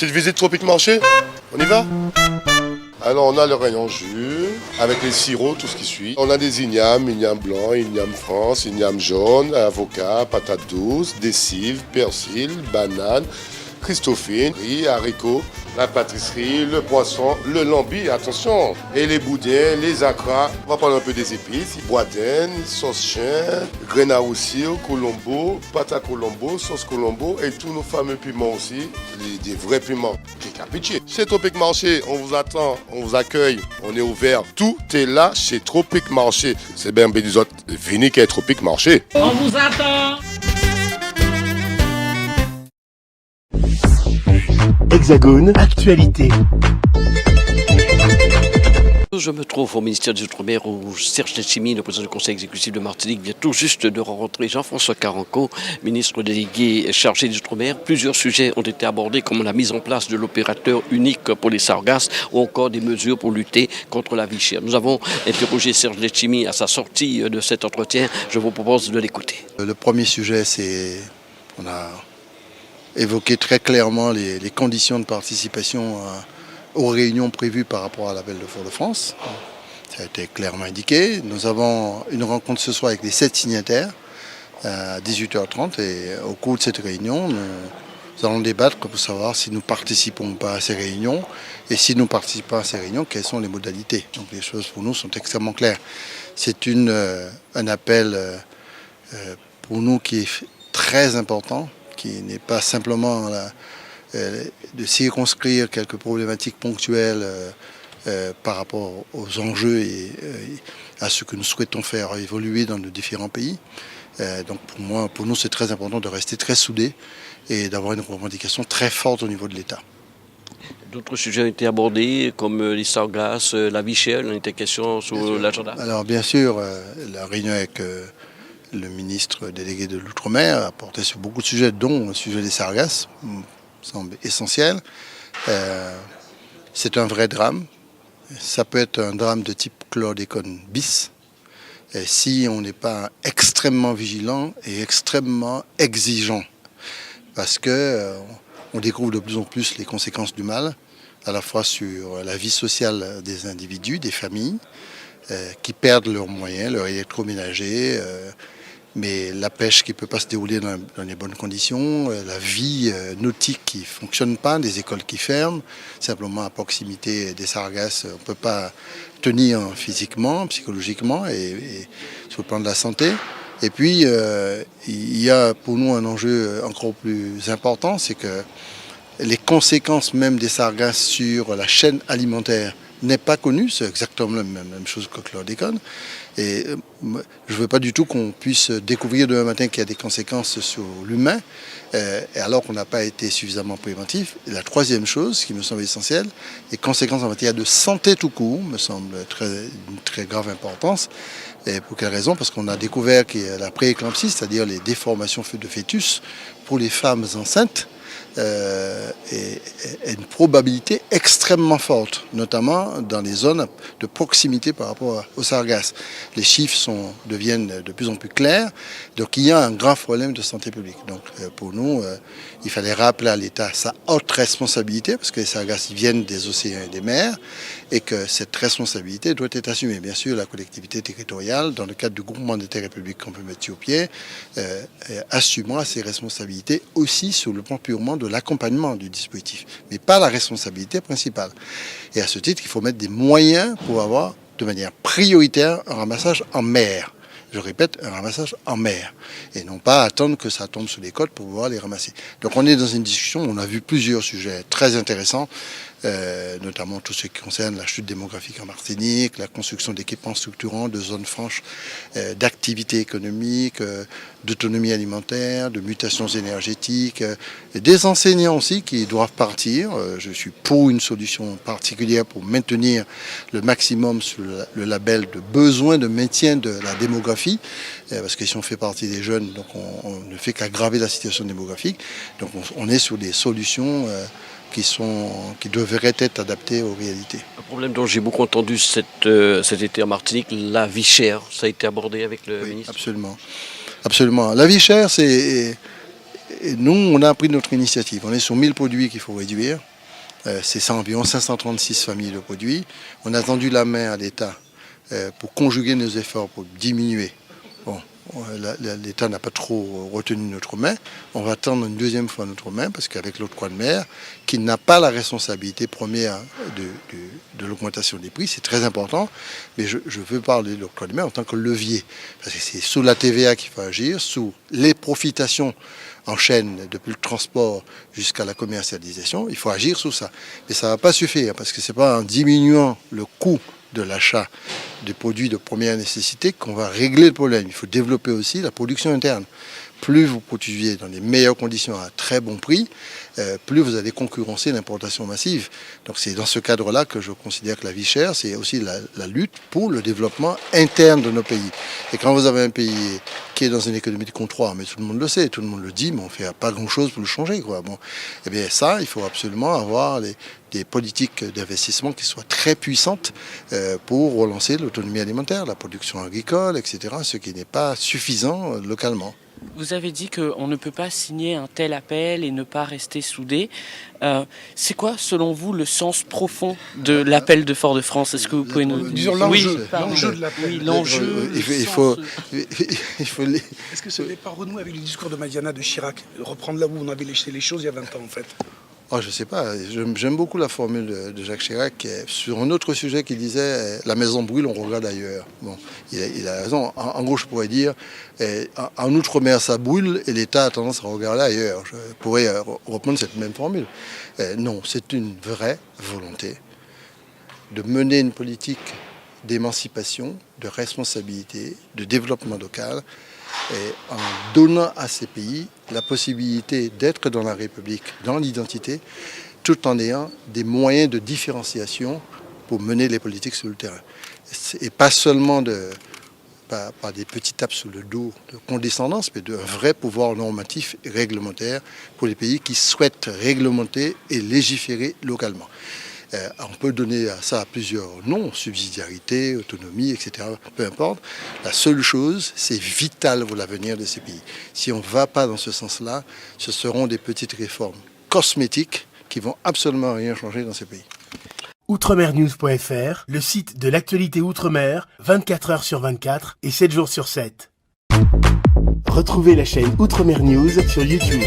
Petite visite tropique marché, on y va? Alors on a le rayon jus, avec les sirops, tout ce qui suit. On a des ignames blanc, igname France, igname jaune, avocat, patates douces, des cives, persil, bananes, christophine, riz, haricots, la pâtisserie, le poisson, le lambi, attention, et les boudins, les acras. On va prendre un peu des épices, boudin, sauce chien, graines à roussir, colombo, pâte à colombo, sauce colombo et tous nos fameux piments aussi, des vrais piments. Pitié. Chez Tropique Marché, on vous attend, on vous accueille, on est ouvert. Tout est là chez Tropique Marché. C'est bien des autres, venez qu'à Tropique Marché. On vous attend. Hexagone, actualité. Je me trouve au ministère des Outre-mer où Serge Letchimy, le président du conseil exécutif de Martinique, vient tout juste de rencontrer Jean-François Carenco, ministre délégué chargé des Outre-mer. Plusieurs sujets ont été abordés comme la mise en place de l'opérateur unique pour les sargasses ou encore des mesures pour lutter contre la vie chère. Nous avons interrogé Serge Letchimy à sa sortie de cet entretien. Je vous propose de l'écouter. Le premier sujet, c'est qu'on a évoqué très clairement les conditions de participation aux réunions prévues par rapport à l'appel de Fort-de-France. Ça a été clairement indiqué. Nous avons une rencontre ce soir avec les 7 signataires à 18h30 et au cours de cette réunion, nous allons débattre pour savoir si nous participons ou pas à ces réunions et si nous participons à ces réunions, quelles sont les modalités. Donc les choses pour nous sont extrêmement claires. C'est un appel pour nous qui est très important, qui n'est pas simplement de circonscrire quelques problématiques ponctuelles par rapport aux enjeux et à ce que nous souhaitons faire évoluer dans nos différents pays. Donc pour nous, c'est très important de rester très soudés et d'avoir une revendication très forte au niveau de l'État. D'autres sujets ont été abordés comme les sargasses, la vie chère, il était question sur l'agenda. Alors bien sûr, la réunion avec le ministre délégué de l'Outre-mer a porté sur beaucoup de sujets, dont le sujet des sargasses, semble essentiel. C'est un vrai drame. Ça peut être un drame de type chlordécone bis, si on n'est pas extrêmement vigilant et extrêmement exigeant. Parce que on découvre de plus en plus les conséquences du mal, à la fois sur la vie sociale des individus, des familles, qui perdent leurs moyens, leur électroménager, mais la pêche qui ne peut pas se dérouler dans les bonnes conditions, la vie nautique qui ne fonctionne pas, des écoles qui ferment, simplement à proximité des sargasses, on ne peut pas tenir physiquement, psychologiquement et sur le plan de la santé. Et puis, il y a pour nous un enjeu encore plus important, c'est que les conséquences même des sargasses sur la chaîne alimentaire n'est pas connu, c'est exactement la même chose que le chlordécone. Et je ne veux pas du tout qu'on puisse découvrir demain matin qu'il y a des conséquences sur l'humain, alors qu'on n'a pas été suffisamment préventif. Et la troisième chose, qui me semble essentielle, les conséquences en matière de santé tout court, me semble d'une très grave importance. Et pour quelle raison? Parce qu'on a découvert qu'il y a la prééclampsie, c'est-à-dire les déformations de fœtus pour les femmes enceintes, et une probabilité extrêmement forte, notamment dans les zones de proximité par rapport aux sargasses. Les chiffres deviennent de plus en plus clairs, donc il y a un grave problème de santé publique. Donc pour nous, il fallait rappeler à l'État sa haute responsabilité, parce que les sargasses viennent des océans et des mers, et que cette responsabilité doit être assumée. Bien sûr, la collectivité territoriale, dans le cadre du groupement des terres publiques qu'on peut mettre sur pied, assumera ses responsabilités aussi sur le plan purement de l'accompagnement du dispositif, mais pas la responsabilité principale. Et à ce titre, il faut mettre des moyens pour avoir de manière prioritaire un ramassage en mer. Je répète, un ramassage en mer, et non pas attendre que ça tombe sur les côtes pour pouvoir les ramasser. Donc on est dans une discussion, on a vu plusieurs sujets très intéressants, notamment tout ce qui concerne la chute démographique en Martinique, la construction d'équipements structurants, de zones franches d'activité économique, d'autonomie alimentaire, de mutations énergétiques, des enseignants aussi qui doivent partir. Je suis pour une solution particulière pour maintenir le maximum sur le label de besoin de maintien de la démographie, parce que si on fait partie des jeunes, donc on ne fait qu'aggraver la situation démographique. Donc on est sur des solutions qui devraient être adaptées aux réalités. Un problème dont j'ai beaucoup entendu cet été en Martinique, la vie chère, ça a été abordé avec le ministre. Absolument. Absolument. La vie chère, c'est Et nous, on a pris notre initiative. On est sur 1000 produits qu'il faut réduire. C'est ça, environ 536 familles de produits. On a tendu la main à l'État pour conjuguer nos efforts, pour diminuer. Bon, l'État n'a pas trop retenu notre main. On va tendre une deuxième fois notre main parce qu'avec l'octroi de mer, qui n'a pas la responsabilité première de l'augmentation des prix, c'est très important. Mais je veux parler de l'octroi de mer en tant que levier. Parce que c'est sous la TVA qu'il faut agir, sous les profitations en chaîne depuis le transport jusqu'à la commercialisation. Il faut agir sous ça. Mais ça ne va pas suffire parce que ce n'est pas en diminuant le coût de l'achat des produits de première nécessité qu'on va régler le problème. Il faut développer aussi la production interne. Plus vous produisez dans les meilleures conditions à très bon prix, plus vous allez concurrencer l'importation massive. Donc c'est dans ce cadre-là que je considère que la vie chère, c'est aussi la lutte pour le développement interne de nos pays. Et quand vous avez un pays qui est dans une économie de comptoir, mais tout le monde le sait, tout le monde le dit, mais on ne fait pas grand-chose pour le changer, quoi. Bon, eh bien ça, il faut absolument avoir des politiques d'investissement qui soient très puissantes pour relancer l'autonomie alimentaire, la production agricole, etc., ce qui n'est pas suffisant localement. Vous avez dit qu'on ne peut pas signer un tel appel et ne pas rester soudé. C'est quoi, selon vous, le sens profond de l'appel de Fort-de-France? Est-ce que vous pouvez nous... Disons l'enjeu, l'enjeu de l'appel. Oui, l'enjeu. Il faut Est-ce que ce n'est pas renouer avec le discours de Madiana de Chirac, reprendre là où on avait laissé les choses il y a 20 ans en fait? Oh, je ne sais pas, j'aime beaucoup la formule de Jacques Chirac sur un autre sujet qui disait « la maison brûle, on regarde ailleurs ». Bon, il a raison. En gros, je pourrais dire en Outre-mer, ça brûle et l'État a tendance à regarder ailleurs. Je pourrais reprendre cette même formule. Non, c'est une vraie volonté de mener une politique d'émancipation, de responsabilité, de développement local, et en donnant à ces pays la possibilité d'être dans la République, dans l'identité, tout en ayant des moyens de différenciation pour mener les politiques sur le terrain. Et pas seulement par des petites tapes sous le dos de condescendance, mais d'un vrai pouvoir normatif et réglementaire pour les pays qui souhaitent réglementer et légiférer localement. On peut donner ça plusieurs noms, subsidiarité, autonomie, etc. Peu importe. La seule chose, c'est vital pour l'avenir de ces pays. Si on ne va pas dans ce sens-là, ce seront des petites réformes cosmétiques qui vont absolument rien changer dans ces pays. Outremernews.fr, le site de l'actualité Outre-mer, 24 heures sur 24 et 7 jours sur 7. Retrouvez la chaîne Outremer News sur YouTube.